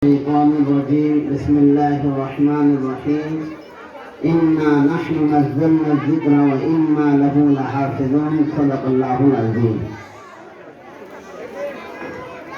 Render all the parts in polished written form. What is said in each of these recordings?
الشيطان الرجيم بسم الله الرحمن الرحيم إنا نحن نزلنا الذكر وإنا له لحافظون صدق الله العظيم.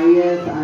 IAS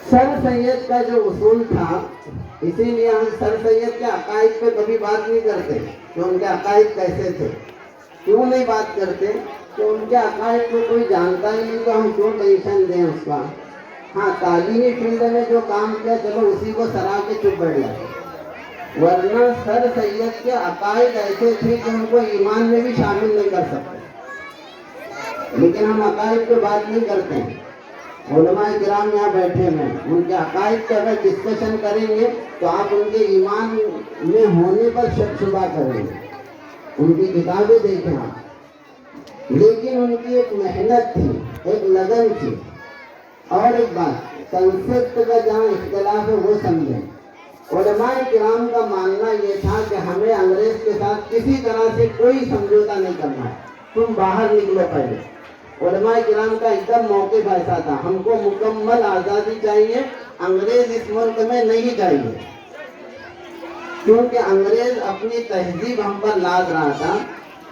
سر سید کا جو اصول تھا، اسی لیے ہم سر سید کے عقائد پہ کبھی بات نہیں کرتے کہ ان کے عقائد کیسے تھے. کیوں نہیں بات کرتے؟ کہ ان کے عقائد کو کوئی جانتا ہی نہیں تو ہم کیوں ٹینشن دیں اس کا. ہاں تعلیمی فیلڈ میں جو کام کیا چلو اسی کو سرا کے چپ بیٹھ جائے، ورنہ سر سید کے عقائد ایسے تھے کہ ان کو ایمان میں بھی شامل نہیں کر سکتے. لیکن ہم عقائد پہ بات نہیں کرتے ہیں. علماء کرام یہاں بیٹھے ہیں، ان کے عقائد پہ اگر ڈسکشن کریں گے تو آپ ان کے ایمان میں ہونے پر شک شبہ کریں گے. ان کی کتابیں دیکھیں آپ، لیکن ان کی ایک محنت تھی، ایک لگن تھی. اور ایک بات، کنسیپٹ کا جہاں اختلاف ہے وہ سمجھیں. علماء کرام کا ماننا یہ تھا کہ ہمیں انگریز کے ساتھ کسی طرح سے کوئی سمجھوتا نہیں کرنا ہے، تم باہر نکلو پہلے. علماء کرام کا ایک دم موقف ایسا تھا، ہم کو مکمل آزادی چاہیے، انگریز اس ملک میں نہیں چاہیے. کیونکہ انگریز اپنی تہذیب ہم پر لاد رہا تھا،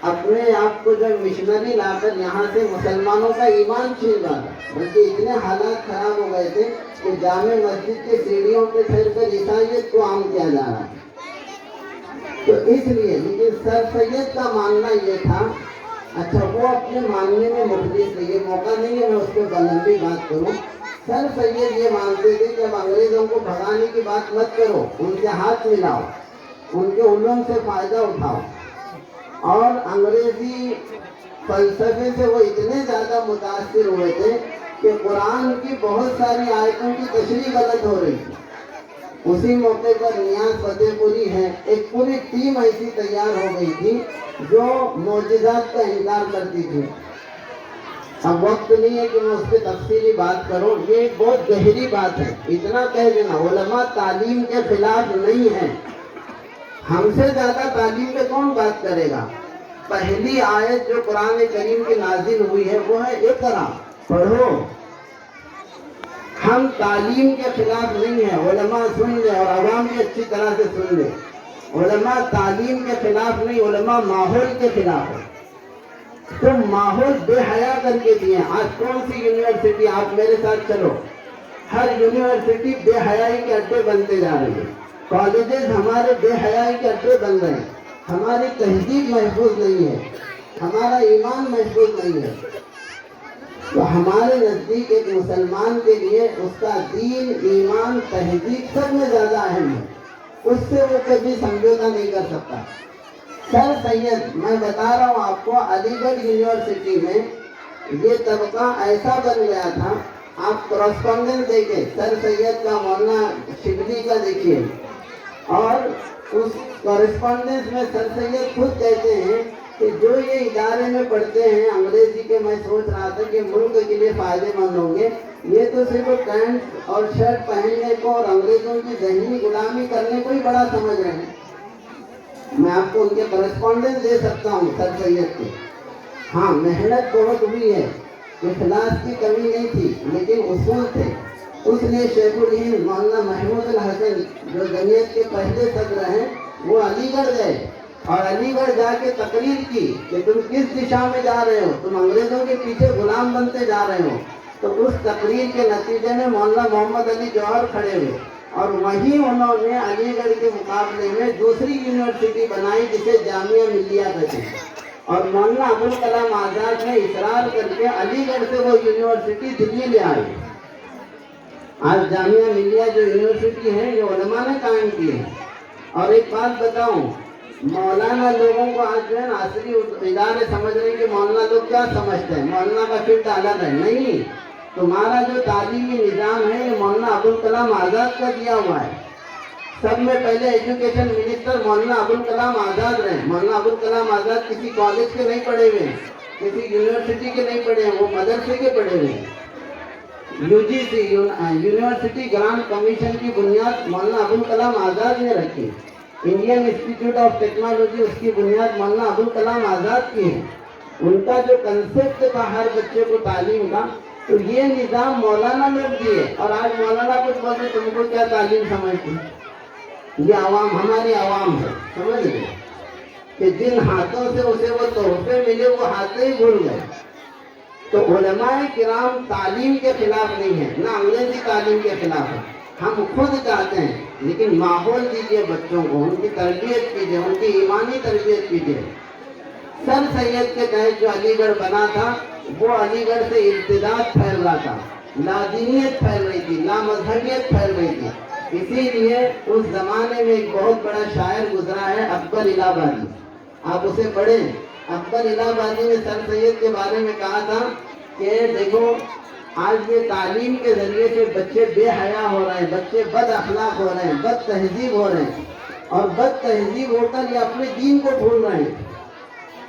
اپنے آپ کو جو مشنری لا کر یہاں سے مسلمانوں کا ایمان چھین رہا تھا. بلکہ اتنے حالات خراب ہو گئے تھے کہ جامع مسجد کے سیڑھیوں پہ ٹھہر کر عیسائیت کو عام کیا جا رہا تھا. تو اس لیے لیکن سر سید کا ماننا یہ تھا، اچھا وہ اپنے ماننے میں مخلص تھے، یہ موقع نہیں ہے میں اس پہ بلندی بات کروں. سر سید یہ مانتے تھے کہ اب انگریزوں کو بھگانے کی بات مت کرو، ان سے ہاتھ ملاؤ، ان کے علوم سے فائدہ اٹھاؤ. اور انگریزی فلسفے سے وہ اتنے زیادہ متاثر ہوئے تھے کہ قرآن کی بہت ساری آیتوں کی تشریح غلط ہو رہی تھی. اسی موقع پر نیاز فتح پوری ہے، ایک پوری ٹیم ایسی تیار ہو گئی تھی جو معجزات کا انکار کرتی تھی. اب وقت نہیں ہے کہ میں اس پہ تفصیلی بات کروں، یہ بہت گہری بات ہے. اتنا کہہ دینا، علماء تعلیم کے خلاف نہیں ہیں، ہم سے زیادہ تعلیم پہ کون بات کرے گا. پہلی آیت جو قرآن کریم کی نازل ہوئی ہے وہ ہے اقرا، پڑھو. ہم تعلیم کے خلاف نہیں ہیں، علماء سن لے اور عوام بھی اچھی طرح سے سن لے. علماء تعلیم کے خلاف نہیں، علماء ماحول کے خلاف ہے. تم ماحول بے حیا کر کے دیے. آج کون سی یونیورسٹی، آپ میرے ساتھ چلو، ہر یونیورسٹی بے حیائی کے اڈے بنتے جا رہے ہیں. کالجز ہمارے بے حیائی کے اڈے بن رہے ہیں. ہماری تہذیب محفوظ نہیں ہے، ہمارا ایمان محفوظ نہیں ہے. تو ہمارے نزدیک ایک مسلمان کے لیے اس کا دین، ایمان، تہذیب سب میں زیادہ اہم ہے. اس سے وہ کبھی سمجھوتا نہیں کر سکتا. سر سید، میں بتا رہا ہوں آپ کو، علی گڑھ یونیورسٹی میں یہ طبقہ ایسا بن گیا تھا. آپ کرسپونڈنس دیکھیں، سر سید کا، مولانا شبلی کا دیکھیے. اور اس کرسپونڈنس میں سر سید خود کہتے ہیں کہ جو یہ ادارے میں پڑھتے ہیں انگریزی کے، میں سوچ رہا تھا کہ ملک کے لیے فائدے مند ہوں گے، یہ تو صرف پینٹ اور شرٹ پہننے کو اور انگریزوں کی ذہنی غلامی کرنے کو ہی بڑا سمجھ رہے ہیں. میں آپ کو ان کے کرسپونڈنس دے سکتا ہوں سر سید کے. ہاں محنت بہت ہوئی ہے، اخلاص کی کمی نہیں تھی، لیکن اصول تھے. اس لیے شیخ الہند مولانا محمود الحسن جو جمعیت کے پہلے صدر ہیں، وہ علی گڑھ گئے اور علی گڑھ جا کے تقریر کی کہ تم کس دشا میں جا رہے ہو، تم انگریزوں کے پیچھے غلام بنتے جا رہے ہو. تو اس تقریر کے نتیجے میں مولانا محمد علی جوہر کھڑے ہوئے اور وہیں انہوں نے علی گڑھ کے مقابلے میں دوسری یونیورسٹی بنائی جسے جامعہ ملیہ کہتے ہیں. اور مولانا ابوالکلام آزاد نے اصرار کر کے علی گڑھ سے وہ یونیورسٹی دلی لے آئی. آج جامعہ ملیہ جو یونیورسٹی ہے یہ علماء نے قائم کی ہے. اور ایک بات بتاؤں، مولانا لوگوں کو آج جو ہے نا عصری ادارے سمجھ رہے ہیں کہ مولانا لوگ کیا سمجھتے ہیں، مولانا کا فیلڈ الگ ہے. نہیں، تمہارا جو تعلیمی نظام ہے یہ مولانا ابوالکلام آزاد کا دیا ہوا ہے. سب میں پہلے ایجوکیشن منسٹر مولانا ابوالکلام آزاد رہے. مولانا ابوالکلام آزاد کسی کالج کے نہیں پڑھے ہوئے ہیں، کسی یونیورسٹی کے نہیں پڑھے ہیں، وہ مدرسے کے پڑھے ہوئے ہیں. UGC یونیورسٹی گرانٹ کمیشن کی بنیاد مولانا ابوالکلام آزاد نے رکھی. انڈین انسٹیٹیوٹ آف ٹیکنالوجی، اس کی بنیاد مولانا ابوالکلام آزاد کی ہے. ان کا جو کنسیپٹ تھا ہر بچے کو تعلیم کا، تو یہ نظام مولانا لوگ دیے. اور آج مولانا کچھ بولتے تم کو کیا تعلیم سمجھتی؟ یہ عوام، ہماری عوام ہے، سمجھ گئے کہ جن ہاتھوں سے اسے وہ تحفے ملے وہ ہاتھیں ہی بھول گئے. تو علماء کرام تعلیم کے خلاف نہیں ہیں، نہ انگریزی تعلیم کے خلاف ہے، ہم خود چاہتے ہیں، لیکن ماحول دیجیے بچوں کو، ان کی تربیت کیجیے، ان کی ایمانی تربیت کیجیے۔ سر سید کے تحت جو علی گڑھ بنا تھا، وہ علی گڑھ سے ارتداد پھیل رہا تھا، لادینیت پھیل رہی تھی، لامذہبیت پھیل رہی تھی۔ اسی لیے اس زمانے میں ایک بہت بڑا شاعر گزرا ہے، اکبر الہ آبادی، آپ اسے پڑھیں۔ اکبر الہ آبادی نے سر سید کے بارے میں کہا تھا کہ دیکھو آج یہ تعلیم کے ذریعے سے بچے بے حیا ہو رہے ہیں، بچے بد اخلاق ہو رہے ہیں، بد تہذیب ہو رہے ہیں، اور بد تہذیب ہو کر یہ اپنے دین کو بھول رہے ہیں۔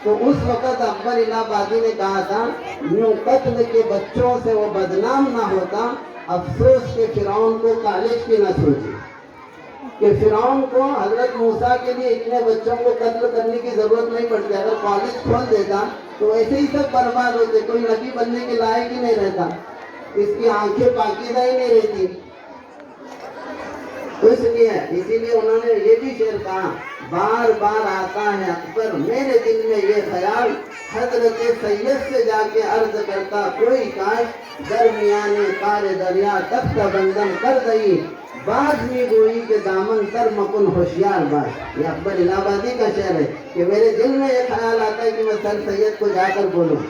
تو اس وقت اکبر الہ آبادی نے کہا تھا، یوں قتل کے بچوں سے وہ بدنام نہ ہوتا، افسوس کہ فرعون کو کالج کی نہ سوچی۔ کہ فرعون کو حضرت موسیٰ کے لیے اتنے بچوں کو قتل کرنے کی ضرورت نہیں پڑتی، اگر کالج کھول دیتا تو ایسے ہی سب برباد ہوتے، کوئی نبی بننے کے لائق ہی نہیں رہتا، اس کی آنکھیں پاکیزہ ہی نہیں رہتی۔ اسی لیے انہوں نے یہ بھی شعر کہا، بار بار آتا ہے اکبر میرے دل میں یہ خیال، حضرت سید سے جا کے عرض کرتا کوئی کاش، درمیان کار دریا تختہ بندم کر دئی، باز میں گوئی کے دامن تر مکن ہوشیار باش۔ یہ اکبر الہ آبادی کا شعر ہے کہ میرے دل میں یہ خیال آتا ہے کہ میں سر سید کو جا کر بولوں۔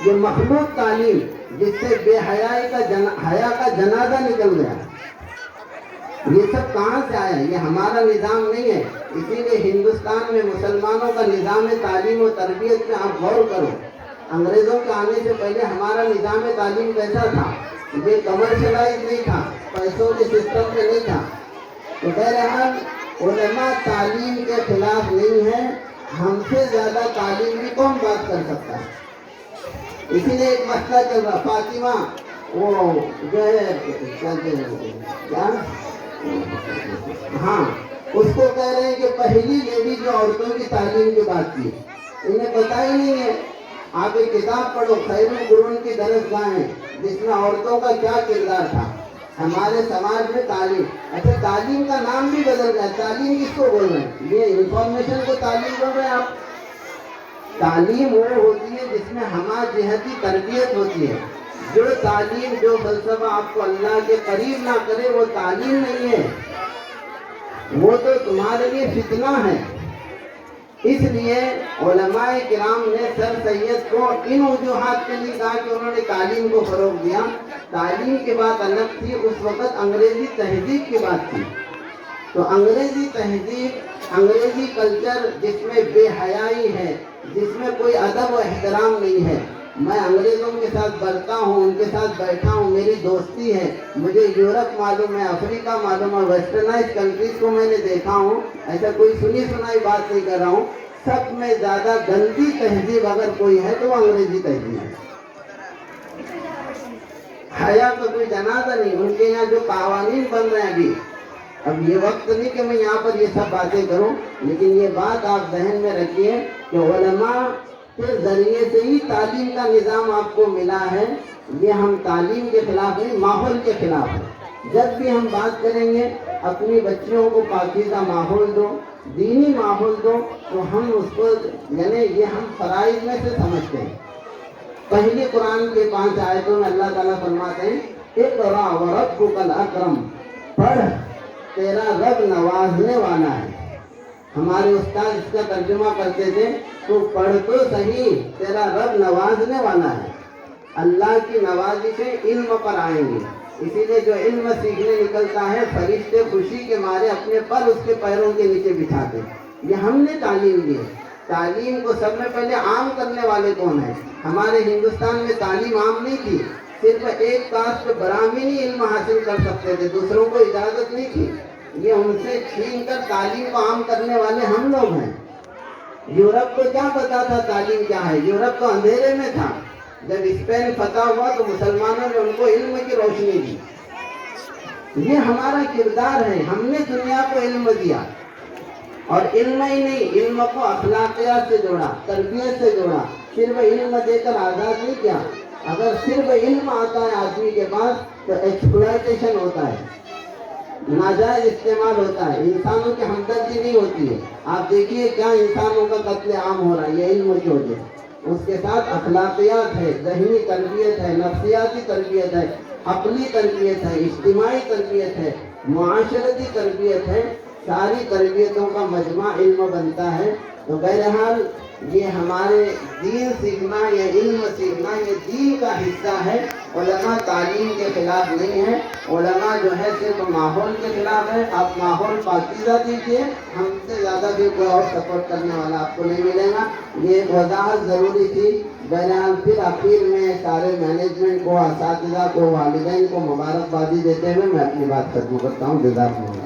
یہ مخلوق تعلیم جس سے بے حیائی کا حیا کا جنازہ نکل گیا، یہ سب کہاں سے آیا؟ یہ ہمارا نظام نہیں ہے۔ اسی لیے ہندوستان میں مسلمانوں کا نظام تعلیم و تربیت پہ آپ غور کرو۔ انگریزوں کے آنے سے پہلے ہمارا نظام تعلیم کیسا تھا؟ یہ کمرشلائز نہیں تھا، پیسوں کے سسٹم پہ نہیں تھا۔ تو بہرحال علماء تعلیم کے خلاف نہیں ہے، ہم سے زیادہ تعلیم بھی کون بات کر سکتا ہے؟ اسی لیے ایک مسئلہ چل رہا، فاطمہ وہ جو ہے کیا ہاں اس کو کہہ رہے ہیں کہ پہلی لیڈی جو عورتوں کی تعلیم کی بات کی، انہیں پتہ ہی نہیں ہے۔ آپ ایک کتاب پڑھو، خیر القرون کی درسگاہیں، جس میں عورتوں کا کیا کردار تھا ہمارے سماج میں۔ تعلیم، اچھا تعلیم کا نام بھی بدل گیا، تعلیم کس کو بول رہے ہیں؟ یہ انفارمیشن کو تعلیم بول رہے ہیں آپ؟ تعلیم وہ ہوتی ہے جس میں ہمہ جہتی تربیت ہوتی ہے۔ جو تعلیم، جو فلسفہ آپ کو اللہ کے قریب نہ کرے وہ تعلیم نہیں ہے، وہ تو تمہارے لیے فتنہ ہے۔ اس لیے علماء کرام نے سر سید کو ان وجوہات کے لیے کہا کہ انہوں نے تعلیم کو فروغ دیا۔ تعلیم کی بات الگ تھی، اس وقت انگریزی تہذیب کی بات تھی۔ تو انگریزی تہذیب، انگریزی کلچر جس میں بے حیائی ہے، جس میں کوئی ادب و احترام نہیں ہے۔ میں انگریزوں کے ساتھ بلتا ہوں، ان کے ساتھ بیٹھا ہوں، میری دوستی ہے، مجھے یورپ معلوم ہے، افریقہ معلوم ہے، ویسٹرنائز کنٹریز کو میں نے دیکھا ہوں، ایسا کوئی سنی سنائی بات نہیں کر رہا ہوں۔ سب میں زیادہ گندی تہذیب اگر کوئی ہے تو وہ انگریزی تہذیب ہے۔ حیا کا کوئی جنازہ نہیں۔ ان کے یہاں جو قوانین بن رہے ہیں ابھی، اب یہ وقت نہیں کہ میں یہاں پر یہ سب باتیں کروں، لیکن یہ بات آپ ذہن میں رکھیے کہ علماء کے ذریعے سے ہی تعلیم کا نظام آپ کو ملا ہے۔ یہ ہم تعلیم کے خلاف نہیں، ماحول کے خلاف ہے۔ جب بھی ہم بات کریں گے اپنی بچیوں کو پاکیزہ ماحول دو، دینی ماحول دو، تو ہم اس کو یعنی یہ ہم فرائض میں سے سمجھتے ہیں۔ پہلی قرآن کے 5 آیتوں میں اللہ تعالیٰ فرماتے ہیں، اقرأ وربک الاکرم، پڑھ تیرا رب نوازنے والا ہے۔ ہمارے استاد اس کا ترجمہ کرتے تھے، تو پڑھ تو صحیح، تیرا رب نوازنے والا ہے۔ اللہ کی نوازشیں علم پر آئیں گی، اسی لیے جو علم سیکھنے نکلتا ہے فرشتے خوشی کے مارے اپنے پر اس کے پیروں کے نیچے بٹھاتے۔ یہ ہم نے تعلیم دی ہے۔ تعلیم کو سب میں پہلے عام کرنے والے کون ہیں؟ ہمارے ہندوستان میں تعلیم عام نہیں تھی، صرف ایک کاسٹ برہمن ہی علم حاصل کر سکتے تھے، دوسروں کو اجازت نہیں تھی۔ یہ ان سے چھین کر تعلیم کو عام کرنے والے ہم لوگ ہیں۔ یورپ کو کیا پتا تھا تعلیم کیا ہے؟ یورپ تو اندھیرے میں تھا۔ جب اسپین فتح ہوا تو مسلمانوں نے ان کو علم کی روشنی دی۔ یہ ہمارا کردار ہے، ہم نے دنیا کو علم دیا، اور علم ہی نہیں، علم کو اخلاقیات سے جوڑا، تربیت سے جوڑا۔ صرف علم دے کر آزاد نہیں کیا۔ اگر صرف علم آتا ہے آدمی کے پاس تو ایکسپلائٹیشن ہوتا ہے، ناجائز استعمال ہوتا ہے، انسانوں کی ہمدردی نہیں ہوتی ہے۔ آپ دیکھیے کیا انسانوں کا قتل عام ہو رہا ہے، یہ علم کی وجہ سے۔ اس کے ساتھ اخلاقیات ہے، ذہنی تربیت ہے، نفسیاتی تربیت ہے، عقلی تربیت ہے، اجتماعی تربیت ہے، معاشرتی تربیت ہے، ساری تربیتوں کا مجمع علم بنتا ہے۔ تو بہرحال یہ ہمارے دین سیکھنا، یہ علم سیکھنا، یہ دین کا حصہ ہے۔ علماء تعلیم کے خلاف نہیں ہے، علماء جو ہے صرف ماحول کے خلاف ہے۔ آپ ماحول پاکیزہ دیجیے، ہم سے زیادہ بھی کوئی اور سپورٹ کرنے والا آپ کو نہیں ملے گا۔ یہ ایک وضاحت ضروری تھی۔ بہرحال پھر آخر میں سارے مینجمنٹ کو، اساتذہ کو، والدین کو مبارکبادی دیتے ہوئے میں اپنی بات ختم کرتا ہوں۔ جزاکم اللہ۔